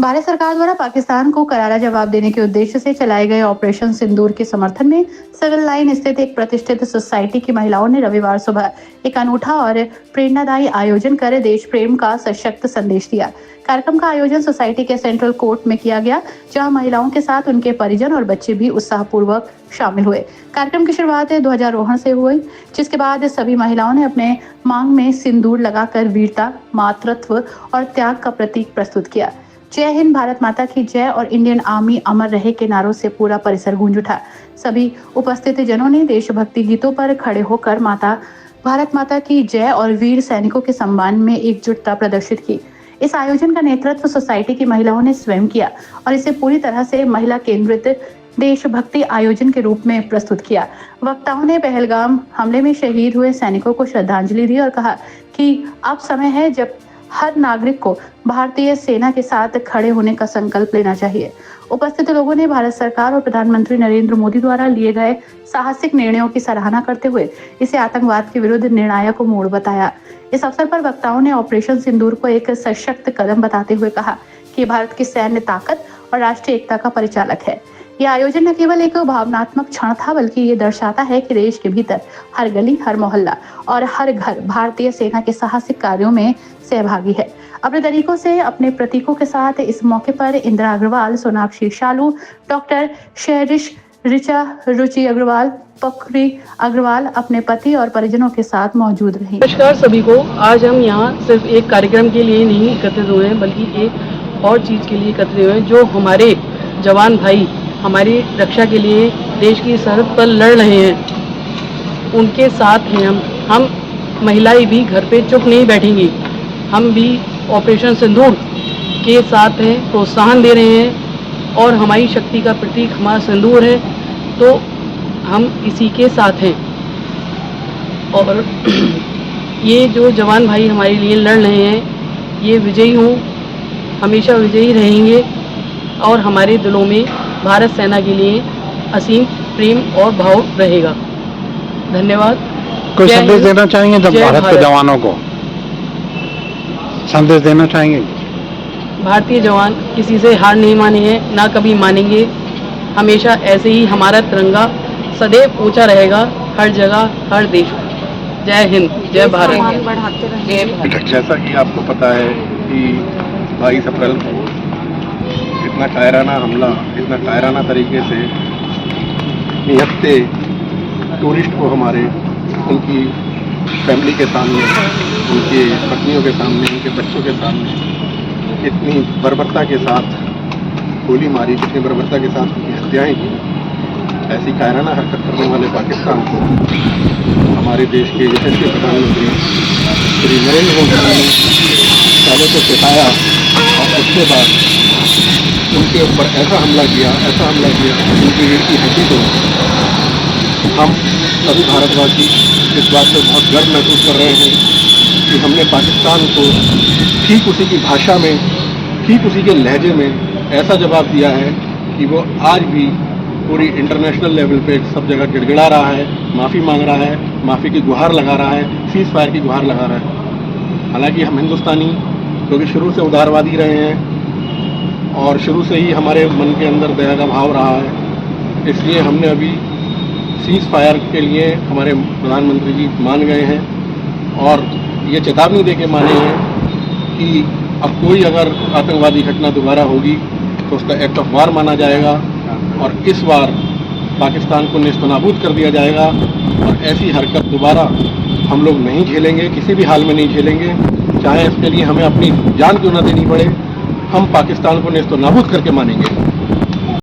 भारत सरकार द्वारा पाकिस्तान को करारा जवाब देने के उद्देश्य से चलाए गए ऑपरेशन सिंदूर के समर्थन में सिविल लाइन स्थित एक प्रतिष्ठित सोसाइटी की महिलाओं ने रविवार सुबह एक अनूठा और प्रेरणादायी आयोजन कर देश प्रेम का सशक्त संदेश दिया। कार्यक्रम का आयोजन सोसाइटी के सेंट्रल कोर्ट में किया गया, जहां महिलाओं के साथ उनके परिजन और बच्चे भी उत्साहपूर्वक शामिल हुए। कार्यक्रम की शुरुआत ध्वजारोहण से हुई, जिसके बाद सभी महिलाओं ने अपने मांग में सिंदूर लगाकर वीरता, मातृत्व और त्याग का प्रतीक प्रस्तुत किया। जय हिंद, भारत माता की जय और इंडियन आर्मी अमर रहे के नारों से पूरा परिसर गूंज उठा। सभी उपस्थित जनों ने देशभक्ति गीतों पर खड़े होकर भारत माता की जय और वीर सैनिकों के सम्मान में एकजुटता प्रदर्शित की। इस आयोजन का नेतृत्व सोसाइटी की महिलाओं ने स्वयं किया और इसे पूरी तरह से महिला केंद्रित देशभक्ति आयोजन के रूप में प्रस्तुत किया। वक्ताओं ने पहलगाम हमले में शहीद हुए सैनिकों को श्रद्धांजलि दी और कहा कि अब समय है जब हर नागरिक को भारतीय सेना के साथ खड़े होने का संकल्प लेना चाहिए। उपस्थित लोगों ने भारत सरकार और प्रधानमंत्री नरेंद्र मोदी द्वारा लिए गए साहसिक निर्णयों की सराहना करते हुए इसे आतंकवाद के विरुद्ध निर्णायक मोड़ बताया। इस अवसर पर वक्ताओं ने ऑपरेशन सिंदूर को एक सशक्त कदम बताते हुए कहा कि भारत की सैन्य ताकत और राष्ट्रीय एकता का परिचालक है। यह आयोजन न केवल एक भावनात्मक क्षण था, बल्कि ये दर्शाता है कि देश के भीतर हर गली, हर मोहल्ला और हर घर भारतीय सेना के साहसिक कार्यों में सहभागी है। अपने तरीकों से अपने प्रतीकों के साथ इस मौके पर इंदिरा अग्रवाल, सोनाक्षी शालू, डॉक्टर शेरिश ऋचा, रुचि अग्रवाल, पकरी अग्रवाल अपने पति और परिजनों के साथ मौजूद रही। नमस्कार सभी को। आज हम यहाँ सिर्फ एक कार्यक्रम के लिए नहीं एकत्रित हुए हैं, बल्कि एक और चीज़ के लिए एकत्रित हुए हैं। जो हमारे जवान भाई हमारी रक्षा के लिए देश की सरहद पर लड़ रहे हैं, उनके साथ हैं हम महिलाएं भी घर पे चुप नहीं बैठेंगी। हम भी ऑपरेशन सिंदूर के साथ हैं, प्रोत्साहन दे रहे हैं और हमारी शक्ति का प्रतीक हमारा सिंदूर है, तो हम इसी के साथ हैं। और ये जो जवान भाई हमारे लिए लड़ रहे हैं, ये विजयी हों, हमेशा विजयी रहेंगे और हमारे दिलों में भारत सेना के लिए असीम प्रेम और भाव रहेगा। धन्यवाद। कोई संदेश देना चाहेंगे जब भारत के जवानों को संदेश देना चाहेंगे? भारतीय जवान किसी से हार नहीं माने हैं, ना कभी मानेंगे। हमेशा ऐसे ही हमारा तिरंगा सदैव ऊंचा रहेगा, हर जगह, हर देश में। जय हिंद, जय भारत। जैसा कि आपको पता है कि 22 अप्रैल को इतना कायराना हमला, इतना कायराना तरीके से निहत्ते टूरिस्ट को हमारे उनकी फैमिली के सामने, उनके पत्नियों के सामने, उनके बच्चों के सामने इतनी बर्बरता के साथ गोली मारी, जितनी बर्बरता के साथ उनकी हत्याएँ की, ऐसी कायराना हरकत करने वाले पाकिस्तान को हमारे देश के यशस्वी प्रधानमंत्री श्री नरेंद्र मोदी ने पहले तो सिखाया और उसके बाद उनके ऊपर ऐसा हमला किया उनकी रीढ़ की हड्डी को। हम सभी भारतवासी इस बात पर बहुत गर्व महसूस कर रहे हैं कि हमने पाकिस्तान को ठीक उसी की भाषा में, ठीक उसी के लहजे में ऐसा जवाब दिया है कि वो आज भी पूरी इंटरनेशनल लेवल पे सब जगह गिड़गिड़ा रहा है, माफ़ी मांग रहा है, माफ़ी की गुहार लगा रहा है, सीज़ फायर की गुहार लगा रहा है। हालांकि हम हिंदुस्तानी क्योंकि शुरू से उदारवादी रहे हैं और शुरू से ही हमारे मन के अंदर दया का भाव रहा है, इसलिए हमने अभी सीज़ फायर के लिए हमारे प्रधानमंत्री जी मान गए हैं और ये चेतावनी दे के माने हैं कि अब कोई अगर आतंकवादी घटना दोबारा होगी तो उसका एक्ट ऑफ वार माना जाएगा और इस बार पाकिस्तान को नेस्तनाबूद कर दिया जाएगा और ऐसी हरकत दोबारा हम लोग नहीं झेलेंगे, किसी भी हाल में नहीं झेलेंगे, चाहे इसके लिए हमें अपनी जान क्यों न देनी पड़े। हम पाकिस्तान को नेस्तनाबूद करके मानेंगे।